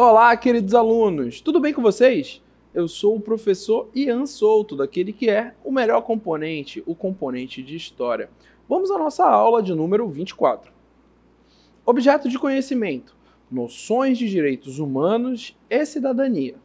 Olá, queridos alunos! Tudo bem com vocês? Eu sou o professor Ian Souto, daquele que é o melhor componente, o componente de História. Vamos à nossa aula de número 24. Objeto de conhecimento, noções de direitos humanos e cidadania,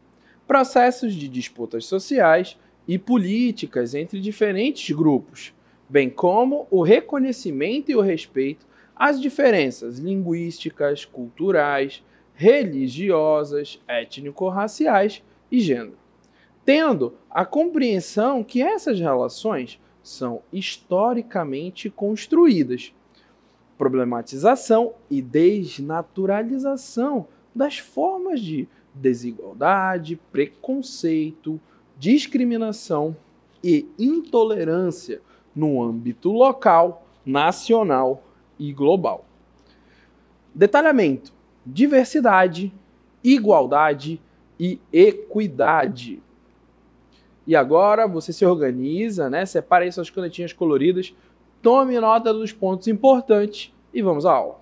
processos de disputas sociais e políticas entre diferentes grupos, bem como o reconhecimento e o respeito às diferenças linguísticas, culturais, religiosas, étnico-raciais e gênero, tendo a compreensão que essas relações são historicamente construídas, problematização e desnaturalização das formas de desigualdade, preconceito, discriminação e intolerância no âmbito local, nacional e global. Detalhamento: diversidade, igualdade e equidade. E agora você se organiza, né? Separe aí suas canetinhas coloridas, tome nota dos pontos importantes e vamos à aula.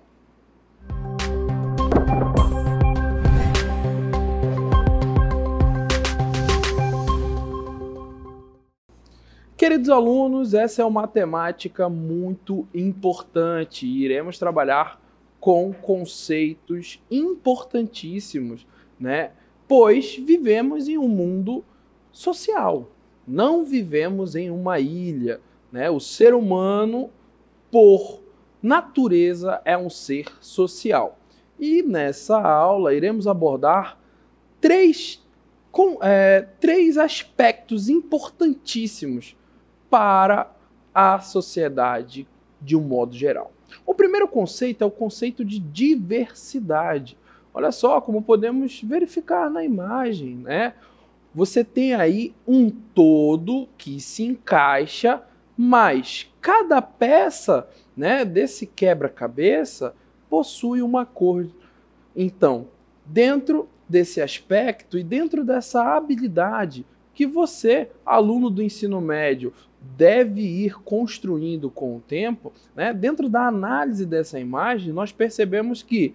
Queridos alunos, essa é uma temática muito importante e iremos trabalhar com conceitos importantíssimos, né? Pois vivemos em um mundo social, não vivemos em uma ilha, né? O ser humano, por natureza, é um ser social. E nessa aula iremos abordar três aspectos importantíssimos para a sociedade de um modo geral. O primeiro conceito é o conceito de diversidade. Olha só como podemos verificar na imagem, né? Você tem aí um todo que se encaixa, mas cada peça, né, desse quebra-cabeça possui uma cor. Então, dentro desse aspecto e dentro dessa habilidade que você, aluno do ensino médio, deve ir construindo com o tempo, né? Dentro da análise dessa imagem, nós percebemos que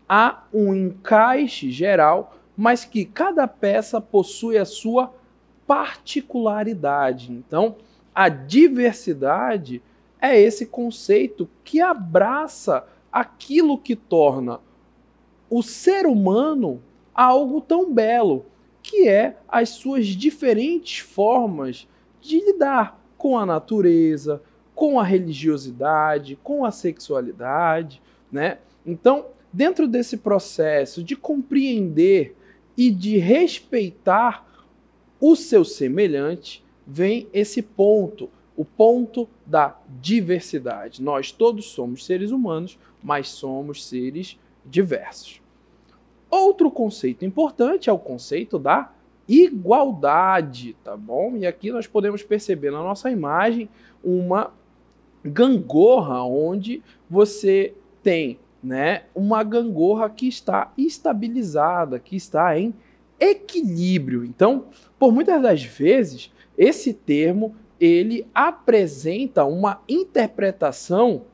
há um encaixe geral, mas que cada peça possui a sua particularidade. Então, a diversidade é esse conceito que abraça aquilo que torna o ser humano algo tão belo, que é as suas diferentes formas de lidar com a natureza, com a religiosidade, com a sexualidade, né? Então, dentro desse processo de compreender e de respeitar o seu semelhante, vem esse ponto, o ponto da diversidade. Nós todos somos seres humanos, mas somos seres diversos. Outro conceito importante é o conceito da igualdade, tá bom? E aqui nós podemos perceber na nossa imagem uma gangorra onde você tem, né, uma gangorra que está estabilizada, que está em equilíbrio. Então, por muitas das vezes, esse termo ele apresenta uma interpretação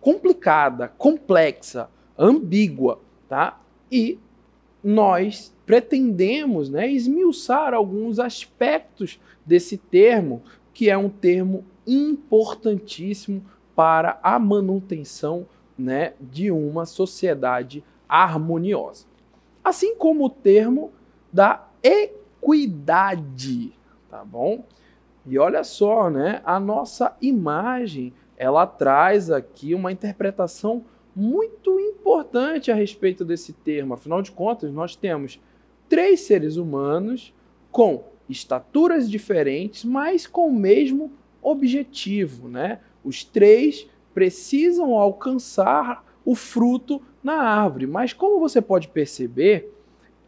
complicada, complexa, ambígua, tá? E nós pretendemos, né, esmiuçar alguns aspectos desse termo, que é um termo importantíssimo para a manutenção, né, de uma sociedade harmoniosa. Assim como o termo da equidade, tá bom? E olha só, né, a nossa imagem, ela traz aqui uma interpretação muito importante a respeito desse termo. Afinal de contas, nós temos três seres humanos com estaturas diferentes, mas com o mesmo objetivo, né? Os três precisam alcançar o fruto na árvore, mas como você pode perceber,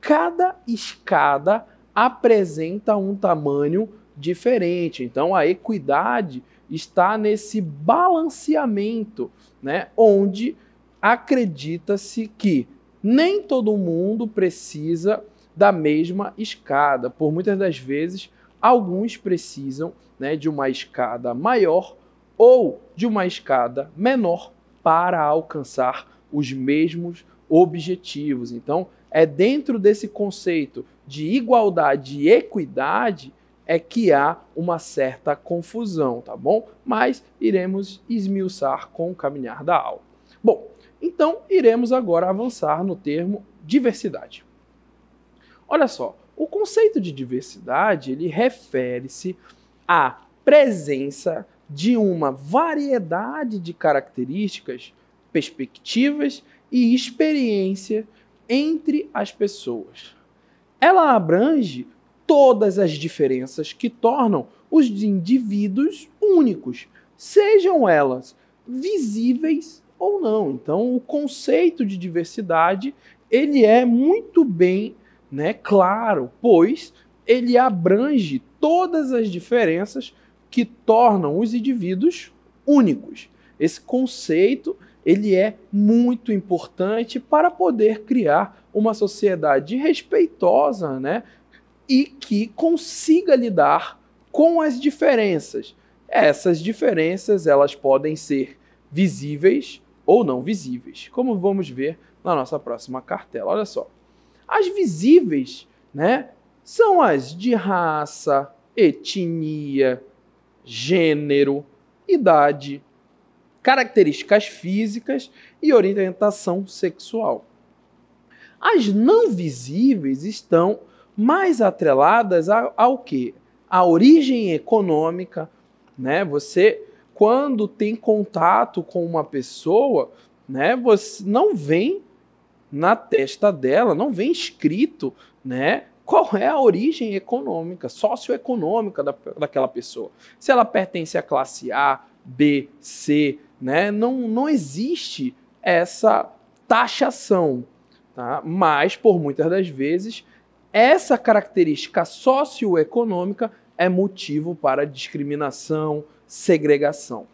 cada escada apresenta um tamanho diferente. Então a equidade está nesse balanceamento, né? Onde acredita-se que nem todo mundo precisa da mesma escada. Por muitas das vezes, alguns precisam, né, de uma escada maior ou de uma escada menor para alcançar os mesmos objetivos. Então, é dentro desse conceito de igualdade e equidade é que há uma certa confusão, tá bom? Mas iremos esmiuçar com o caminhar da aula. Bom, então iremos agora avançar no termo diversidade. Olha só, o conceito de diversidade, ele refere-se à presença de uma variedade de características, perspectivas e experiência entre as pessoas. Ela abrange todas as diferenças que tornam os indivíduos únicos, sejam elas visíveis ou não. Então, o conceito de diversidade, ele é muito bem, claro, pois ele abrange todas as diferenças que tornam os indivíduos únicos. Esse conceito, ele é muito importante para poder criar uma sociedade respeitosa, e que consiga lidar com as diferenças. Essas diferenças, elas podem ser visíveis ou não visíveis, como vamos ver na nossa próxima cartela. Olha só. As visíveis, são as de raça, etnia, gênero, idade, características físicas e orientação sexual. As não visíveis estão mais atreladas ao quê? A origem econômica, Você, quando tem contato com uma pessoa, você não vem na testa dela, não vem escrito, qual é a origem econômica, socioeconômica daquela pessoa. Se ela pertence à classe A, B, C, não existe essa taxação, tá? Mas, por muitas das vezes, essa característica socioeconômica é motivo para discriminação, segregação.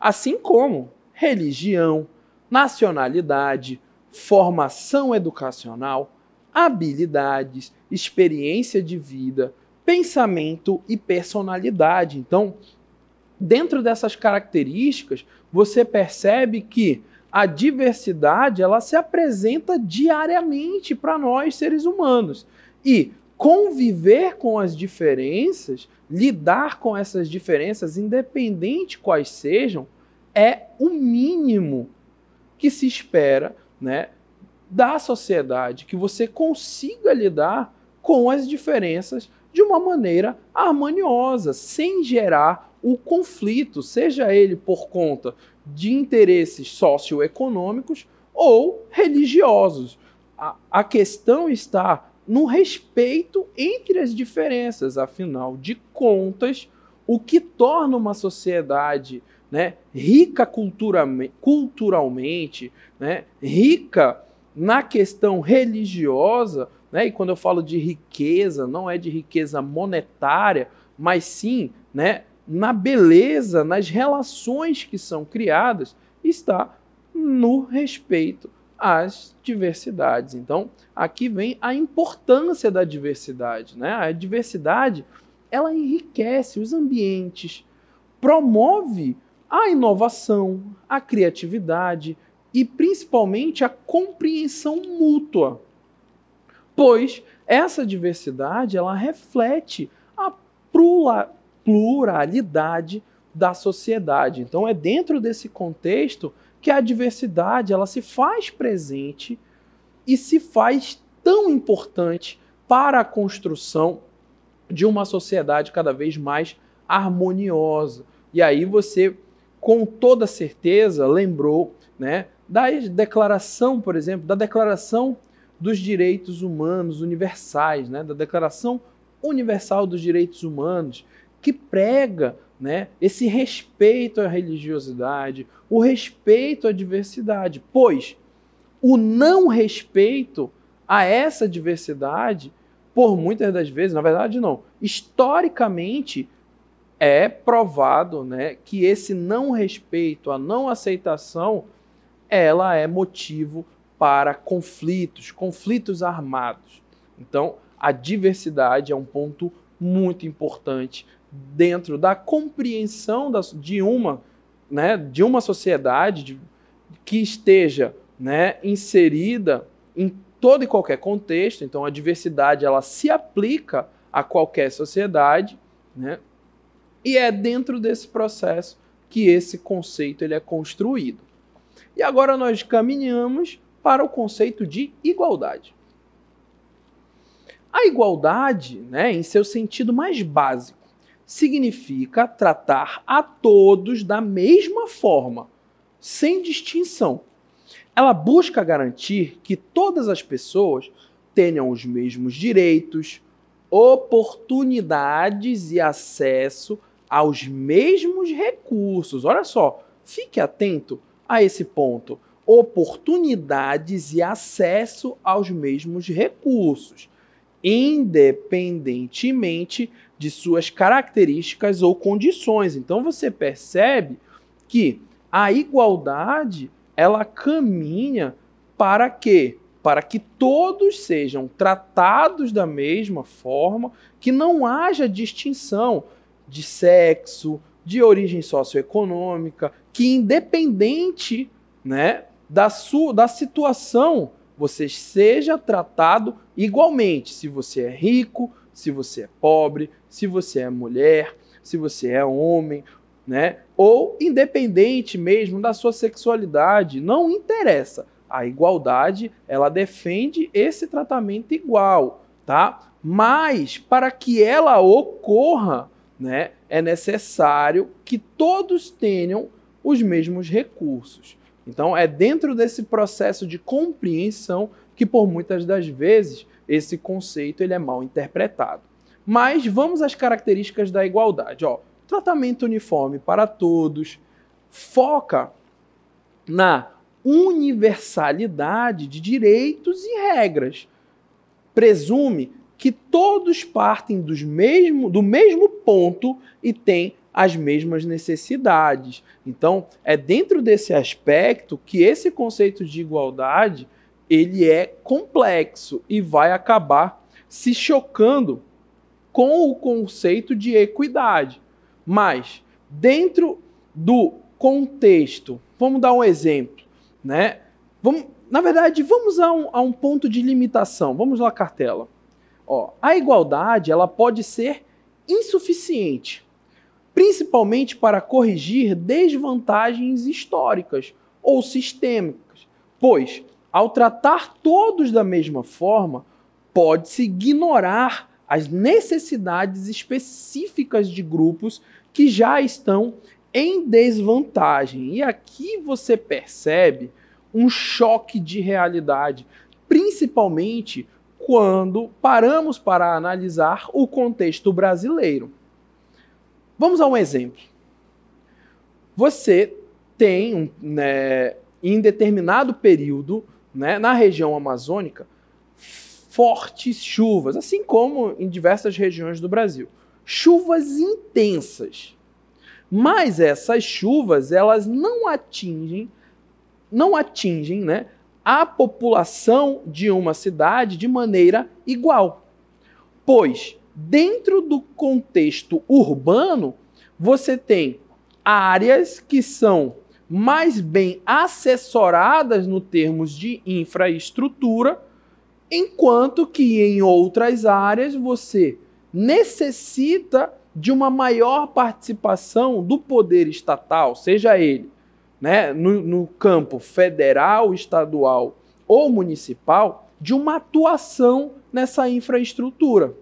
Assim como religião, nacionalidade, formação educacional, habilidades, experiência de vida, pensamento e personalidade. Então, dentro dessas características, você percebe que a diversidade, ela se apresenta diariamente para nós, seres humanos. E conviver com as diferenças, lidar com essas diferenças, independente quais sejam, é o mínimo que se espera, da sociedade, que você consiga lidar com as diferenças de uma maneira harmoniosa, sem gerar o conflito, seja ele por conta de interesses socioeconômicos ou religiosos. A questão está no respeito entre as diferenças. Afinal de contas, o que torna uma sociedade rica culturalmente, rica na questão religiosa, e quando eu falo de riqueza, não é de riqueza monetária, mas sim na beleza, nas relações que são criadas, está no respeito às diversidades. Então, aqui vem a importância da diversidade. A diversidade, ela enriquece os ambientes, promove a inovação, a criatividade e, principalmente, a compreensão mútua. Pois essa diversidade, ela reflete a pluralidade da sociedade. Então, é dentro desse contexto que a diversidade, ela se faz presente e se faz tão importante para a construção de uma sociedade cada vez mais harmoniosa. E aí você, com toda certeza, lembrou da declaração, por exemplo, da Declaração dos Direitos Humanos Universais, da Declaração Universal dos Direitos Humanos, que prega esse respeito à religiosidade, o respeito à diversidade, pois o não respeito a essa diversidade, por muitas das vezes, na verdade não, historicamente é provado que esse não respeito, a não aceitação, ela é motivo para conflitos armados. Então, a diversidade é um ponto muito importante dentro da compreensão de uma sociedade que esteja inserida em todo e qualquer contexto, então a diversidade ela se aplica a qualquer sociedade, né? E é dentro desse processo que esse conceito ele é construído. E agora nós caminhamos para o conceito de igualdade. A igualdade, né, em seu sentido mais básico, significa tratar a todos da mesma forma, sem distinção. Ela busca garantir que todas as pessoas tenham os mesmos direitos, oportunidades e acesso aos mesmos recursos. Olha só, fique atento a esse ponto. Oportunidades e acesso aos mesmos recursos, independentemente de suas características ou condições. Então você percebe que a igualdade ela caminha para quê? Para que todos sejam tratados da mesma forma, que não haja distinção de sexo, de origem socioeconômica, que independente, né, da situação, você seja tratado igualmente. Se você é rico, se você é pobre, se você é mulher, se você é homem, né? Ou independente mesmo da sua sexualidade, não interessa. A igualdade, ela defende esse tratamento igual, tá? Mas para que ela ocorra, né, é necessário que todos tenham os mesmos recursos. Então é dentro desse processo de compreensão que por muitas das vezes esse conceito ele é mal interpretado. Mas vamos às características da igualdade. Ó, tratamento uniforme para todos, foca na universalidade de direitos e regras, presume que todos partem do mesmo ponto e têm as mesmas necessidades. Então, é dentro desse aspecto que esse conceito de igualdade ele é complexo e vai acabar se chocando com o conceito de equidade. Mas, dentro do contexto, vamos dar um exemplo, né? Na verdade, vamos a um ponto de limitação. Vamos lá, cartela. Ó, a igualdade ela pode ser insuficiente, principalmente para corrigir desvantagens históricas ou sistêmicas, pois, ao tratar todos da mesma forma, pode-se ignorar as necessidades específicas de grupos que já estão em desvantagem. E aqui você percebe um choque de realidade, principalmente quando paramos para analisar o contexto brasileiro. Vamos a um exemplo. Você tem, em determinado período, na região amazônica, fortes chuvas, assim como em diversas regiões do Brasil. Chuvas intensas. Mas essas chuvas, elas não atingem, a população de uma cidade de maneira igual. Pois, dentro do contexto urbano, você tem áreas que são mais bem assessoradas no termos de infraestrutura, enquanto que em outras áreas você necessita de uma maior participação do poder estatal, seja ele no campo federal, estadual ou municipal, de uma atuação nessa infraestrutura.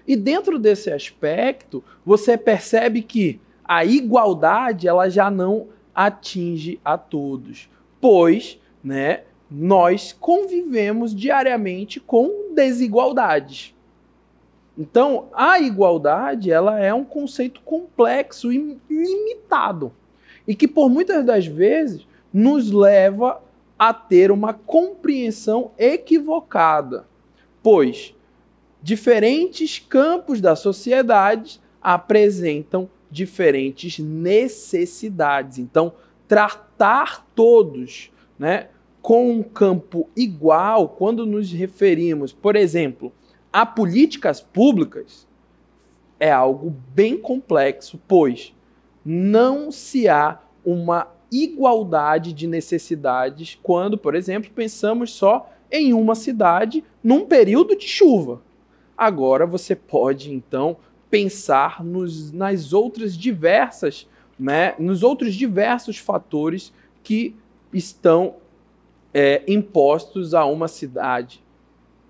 E dentro desse aspecto, você percebe que a igualdade ela já não atinge a todos, pois nós convivemos diariamente com desigualdades. Então, a igualdade ela é um conceito complexo e limitado, e que por muitas das vezes nos leva a ter uma compreensão equivocada, pois diferentes campos da sociedade apresentam diferentes necessidades. Então, tratar todos com um campo igual, quando nos referimos, por exemplo, a políticas públicas, é algo bem complexo, pois não se há uma igualdade de necessidades quando, por exemplo, pensamos só em uma cidade num período de chuva. Agora você pode, então, pensar nas outras diversas, né, nos outros diversos fatores que estão impostos a uma cidade.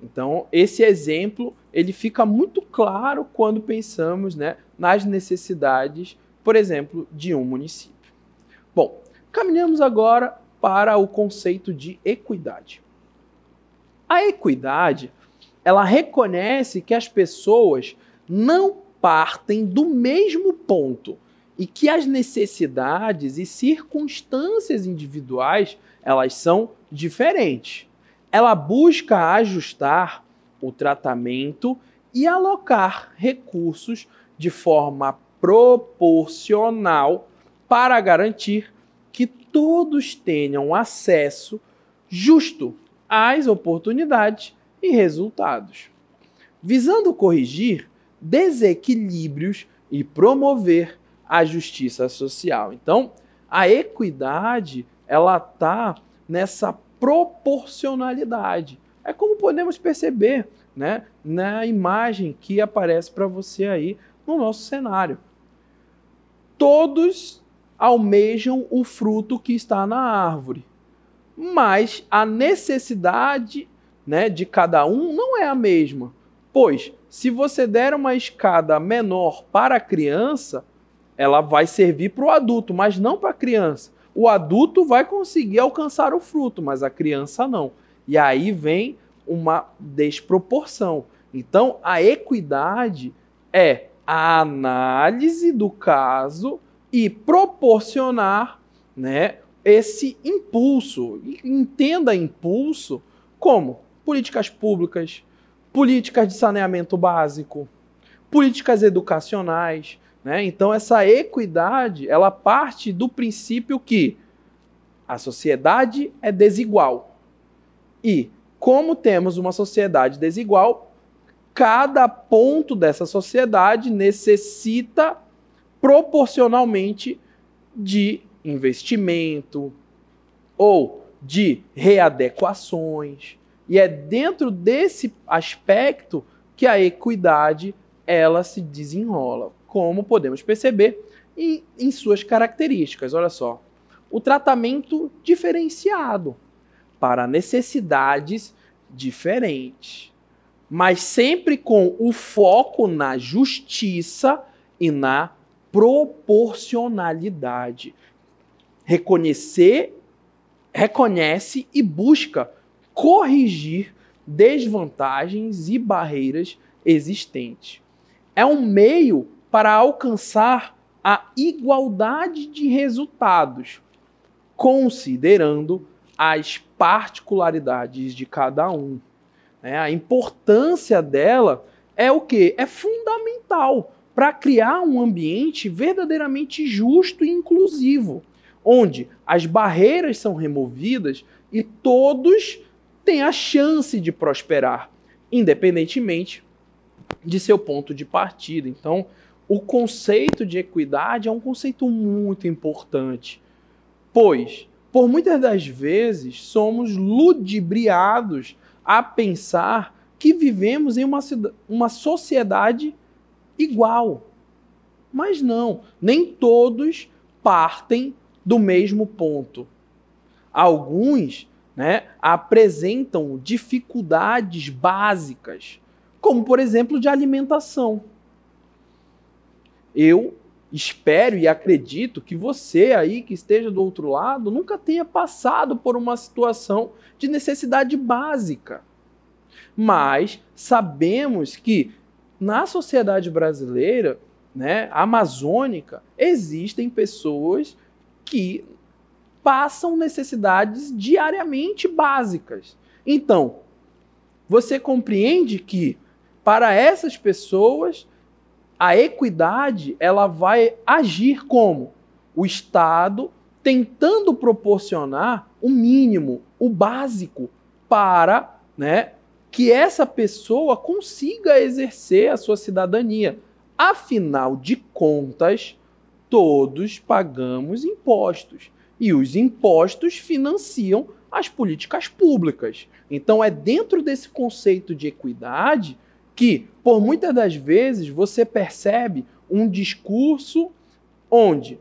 Então, esse exemplo ele fica muito claro quando pensamos, né, nas necessidades, por exemplo, de um município. Bom, caminhamos agora para o conceito de equidade. A equidade, ela reconhece que as pessoas não partem do mesmo ponto e que as necessidades e circunstâncias individuais, elas são diferentes. Ela busca ajustar o tratamento e alocar recursos de forma proporcional para garantir que todos tenham acesso justo às oportunidades e resultados, visando corrigir desequilíbrios e promover a justiça social. Então, a equidade, ela está nessa proporcionalidade. É como podemos perceber, né, na imagem que aparece para você aí no nosso cenário. Todos almejam o fruto que está na árvore, mas a necessidade, né, de cada um não é a mesma. Pois, se você der uma escada menor para a criança, ela vai servir para o adulto, mas não para a criança. O adulto vai conseguir alcançar o fruto, mas a criança não. E aí vem uma desproporção. Então, a equidade é a análise do caso e proporcionar, né, esse impulso. Entenda impulso como políticas públicas, políticas de saneamento básico, políticas educacionais, né? Então, essa equidade, ela parte do princípio que a sociedade é desigual. E, como temos uma sociedade desigual, cada ponto dessa sociedade necessita proporcionalmente de investimento ou de readequações. E é dentro desse aspecto que a equidade ela se desenrola, como podemos perceber em suas características. Olha só, o tratamento diferenciado para necessidades diferentes, mas sempre com o foco na justiça e na proporcionalidade. Reconhece e busca corrigir desvantagens e barreiras existentes. É um meio para alcançar a igualdade de resultados, considerando as particularidades de cada um. A importância dela é o quê? É fundamental para criar um ambiente verdadeiramente justo e inclusivo, onde as barreiras são removidas e todos têm a chance de prosperar, independentemente de seu ponto de partida. Então, o conceito de equidade é um conceito muito importante, pois, por muitas das vezes, somos ludibriados a pensar que vivemos em uma sociedade igual. Mas não, nem todos partem do mesmo ponto. Alguns, né, apresentam dificuldades básicas, como, por exemplo, de alimentação. Eu espero e acredito que você aí que esteja do outro lado nunca tenha passado por uma situação de necessidade básica. Mas sabemos que na sociedade brasileira, né, amazônica, existem pessoas que passam necessidades diariamente básicas. Então, você compreende que para essas pessoas a equidade ela vai agir como o Estado tentando proporcionar o mínimo, o básico para, né, que essa pessoa consiga exercer a sua cidadania. Afinal de contas, todos pagamos impostos e os impostos financiam as políticas públicas. Então é dentro desse conceito de equidade que, por muitas das vezes, você percebe um discurso onde,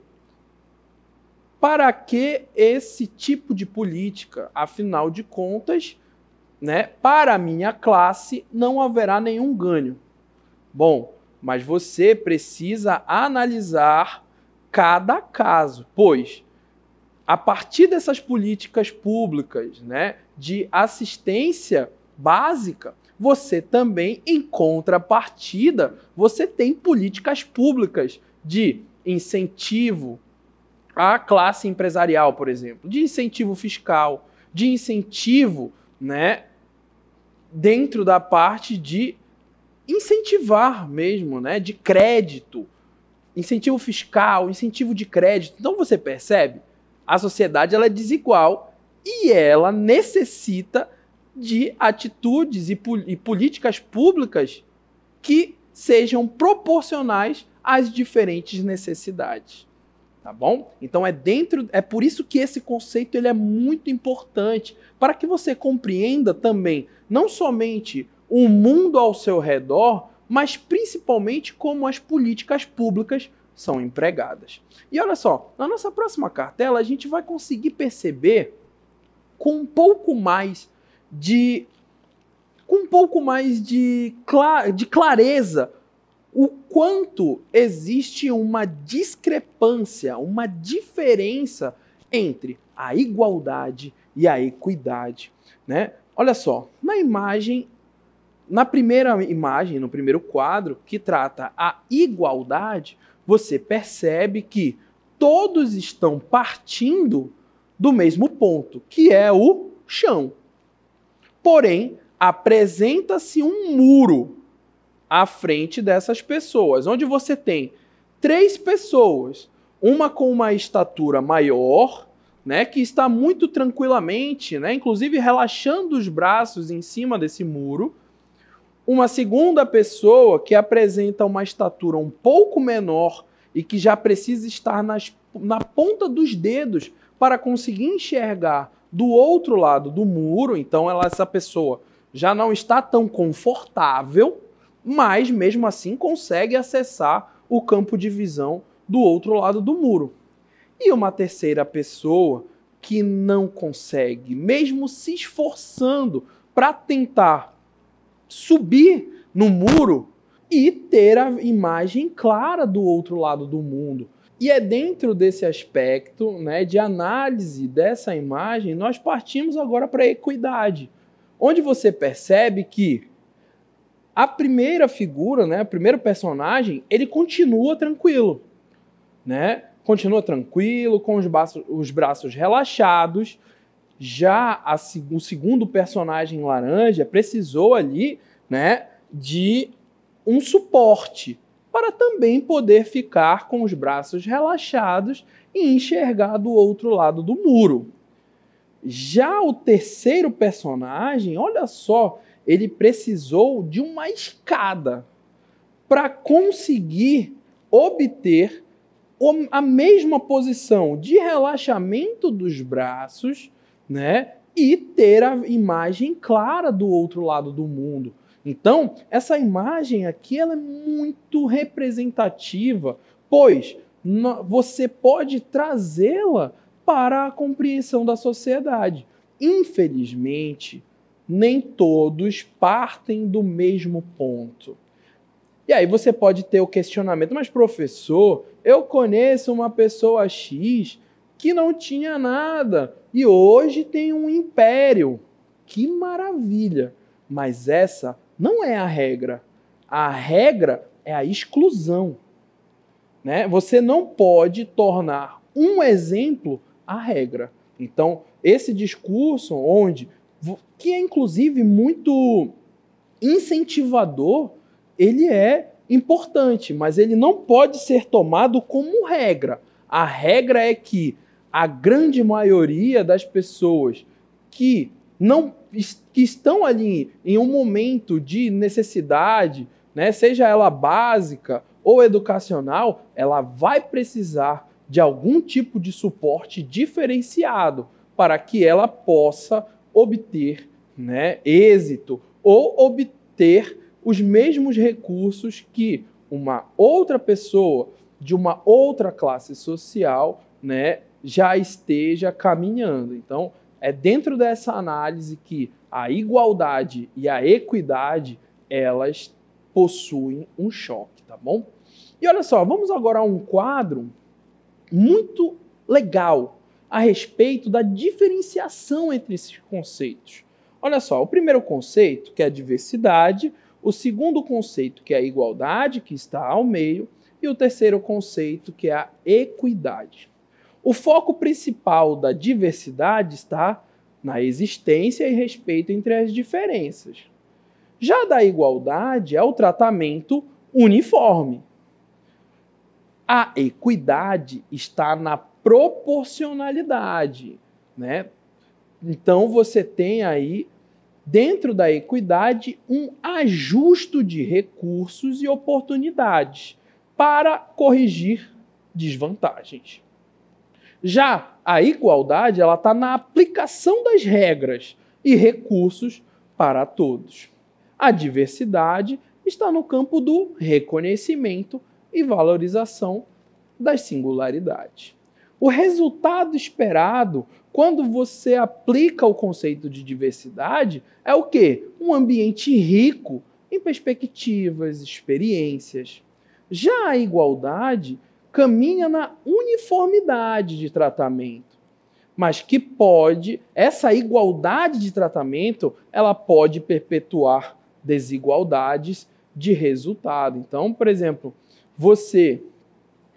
para que esse tipo de política? Afinal de contas, né, para a minha classe não haverá nenhum ganho. Bom, mas você precisa analisar cada caso, pois a partir dessas políticas públicas, né, de assistência básica, você também, em contrapartida, você tem políticas públicas de incentivo à classe empresarial, por exemplo, de incentivo fiscal, de incentivo, né, dentro da parte de incentivar mesmo, né, de crédito, incentivo fiscal, incentivo de crédito. Então você percebe, a sociedade ela é desigual e ela necessita de atitudes e políticas públicas que sejam proporcionais às diferentes necessidades. Tá bom? Então é por isso que esse conceito ele é muito importante, para que você compreenda também não somente o mundo ao seu redor, mas principalmente como as políticas públicas são empregadas. E olha só, na nossa próxima cartela a gente vai conseguir perceber com um pouco mais de clareza o quanto existe uma discrepância, uma diferença entre a igualdade e a equidade, né? Olha só, na primeira imagem, no primeiro quadro, que trata a igualdade, você percebe que todos estão partindo do mesmo ponto, que é o chão. Porém, apresenta-se um muro à frente dessas pessoas, onde você tem 3 pessoas, uma com uma estatura maior, né, que está muito tranquilamente, né, inclusive relaxando os braços em cima desse muro, uma segunda pessoa que apresenta uma estatura um pouco menor e que já precisa estar na ponta dos dedos para conseguir enxergar do outro lado do muro. Então essa pessoa já não está tão confortável, mas mesmo assim consegue acessar o campo de visão do outro lado do muro. E uma terceira pessoa que não consegue, mesmo se esforçando para tentar subir no muro e ter a imagem clara do outro lado do mundo. E é dentro desse aspecto, né, de análise dessa imagem, nós partimos agora para a equidade, onde você percebe que a primeira figura, né, o primeiro personagem, ele continua tranquilo, né? Continua tranquilo, com os braços relaxados. Já o segundo personagem laranja precisou ali, né, de um suporte para também poder ficar com os braços relaxados e enxergar do outro lado do muro. Já o terceiro personagem, olha só, ele precisou de uma escada para conseguir obter a mesma posição de relaxamento dos braços, né, e ter a imagem clara do outro lado do mundo. Então, essa imagem aqui ela é muito representativa, pois você pode trazê-la para a compreensão da sociedade. Infelizmente, nem todos partem do mesmo ponto. E aí você pode ter o questionamento, mas professor, eu conheço uma pessoa X que não tinha nada e hoje tem um império. Que maravilha! Mas essa não é a regra. A regra é a exclusão, né? Você não pode tornar um exemplo a regra. Então, esse discurso que é inclusive muito incentivador, ele é importante, mas ele não pode ser tomado como regra. A regra é que a grande maioria das pessoas que estão ali em um momento de necessidade, né, seja ela básica ou educacional, ela vai precisar de algum tipo de suporte diferenciado para que ela possa obter, né, êxito ou obter os mesmos recursos que uma outra pessoa de uma outra classe social, né, já esteja caminhando. Então, é dentro dessa análise que a igualdade e a equidade, elas possuem um choque, tá bom? E olha só, vamos agora a um quadro muito legal a respeito da diferenciação entre esses conceitos. Olha só, o primeiro conceito, que é a diversidade, o segundo conceito, que é a igualdade, que está ao meio, e o terceiro conceito, que é a equidade. O foco principal da diversidade está na existência e respeito entre as diferenças. Já da igualdade é o tratamento uniforme. A equidade está na proporcionalidade, né? Então você tem aí, dentro da equidade, um ajuste de recursos e oportunidades para corrigir desvantagens. Já a igualdade, ela está na aplicação das regras e recursos para todos. A diversidade está no campo do reconhecimento e valorização das singularidades. O resultado esperado quando você aplica o conceito de diversidade é o quê? Um ambiente rico em perspectivas, experiências. Já a igualdade caminha na uniformidade de tratamento, mas que essa igualdade de tratamento, ela pode perpetuar desigualdades de resultado. Então, por exemplo, você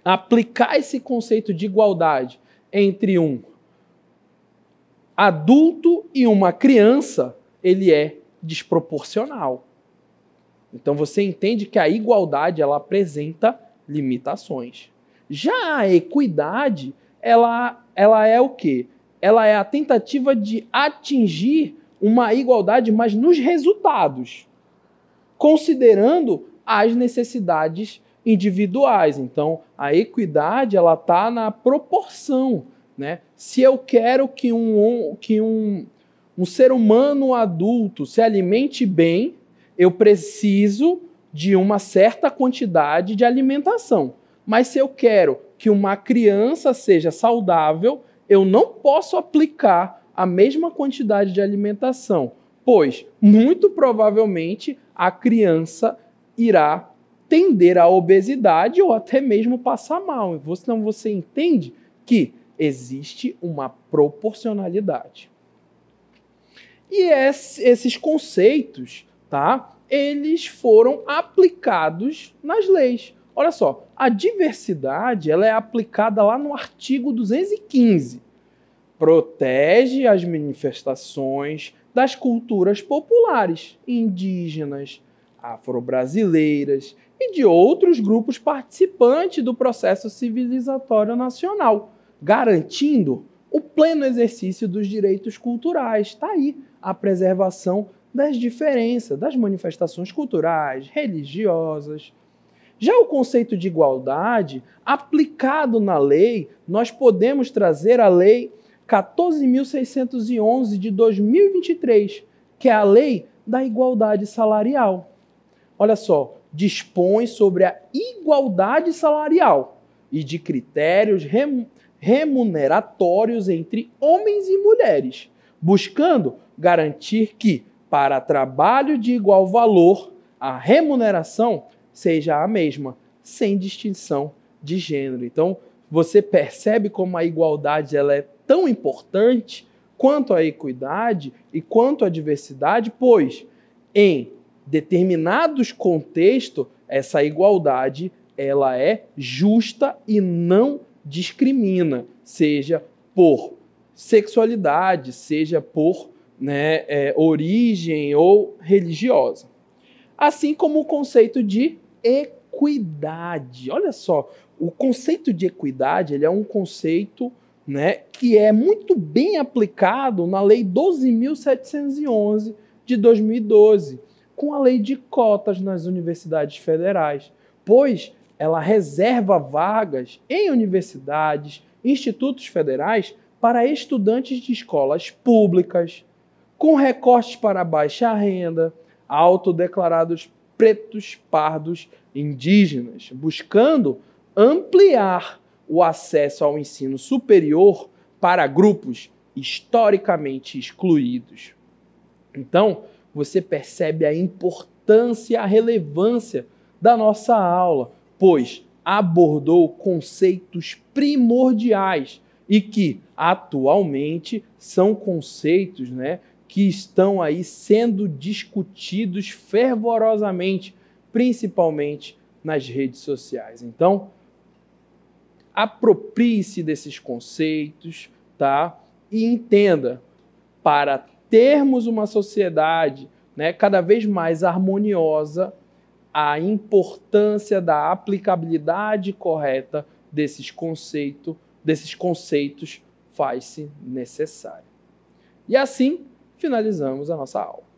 aplicar esse conceito de igualdade entre um adulto e uma criança, ele é desproporcional. Então você entende que a igualdade, ela apresenta limitações. Já a equidade, ela é o quê? Ela é a tentativa de atingir uma igualdade, mas nos resultados, considerando as necessidades individuais. Então, a equidade, ela está na proporção, né? Se eu quero que um ser humano adulto se alimente bem, eu preciso de uma certa quantidade de alimentação. Mas se eu quero que uma criança seja saudável, eu não posso aplicar a mesma quantidade de alimentação, pois, muito provavelmente, a criança irá tender à obesidade ou até mesmo passar mal. Então você entende que existe uma proporcionalidade. E esses conceitos, tá? Eles foram aplicados nas leis. Olha só, a diversidade, ela é aplicada lá no artigo 215. Protege as manifestações das culturas populares, indígenas, afro-brasileiras e de outros grupos participantes do processo civilizatório nacional, garantindo o pleno exercício dos direitos culturais. Está aí a preservação das diferenças, das manifestações culturais, religiosas. Já o conceito de igualdade, aplicado na lei, nós podemos trazer a Lei 14.611 de 2023, que é a Lei da Igualdade Salarial. Olha só, dispõe sobre a igualdade salarial e de critérios remuneratórios entre homens e mulheres, buscando garantir que, para trabalho de igual valor, a remuneração seja a mesma, sem distinção de gênero. Então, você percebe como a igualdade ela é tão importante quanto a equidade e quanto a diversidade, pois, em determinados contextos, essa igualdade ela é justa e não discrimina, seja por sexualidade, seja por origem ou religiosa. Assim como o conceito de equidade. Olha só, o conceito de equidade ele é um conceito que é muito bem aplicado na Lei 12.711 de 2012, com a lei de cotas nas universidades federais, pois ela reserva vagas em universidades, institutos federais para estudantes de escolas públicas, com recortes para baixa renda, autodeclarados pretos, pardos, indígenas, buscando ampliar o acesso ao ensino superior para grupos historicamente excluídos. Então, você percebe a importância e a relevância da nossa aula, pois abordou conceitos primordiais e que, atualmente, são conceitos, que estão aí sendo discutidos fervorosamente, principalmente nas redes sociais. Então, aproprie-se desses conceitos, tá? E entenda, para termos uma sociedade, cada vez mais harmoniosa, a importância da aplicabilidade correta desses conceitos faz-se necessária. E assim finalizamos a nossa aula.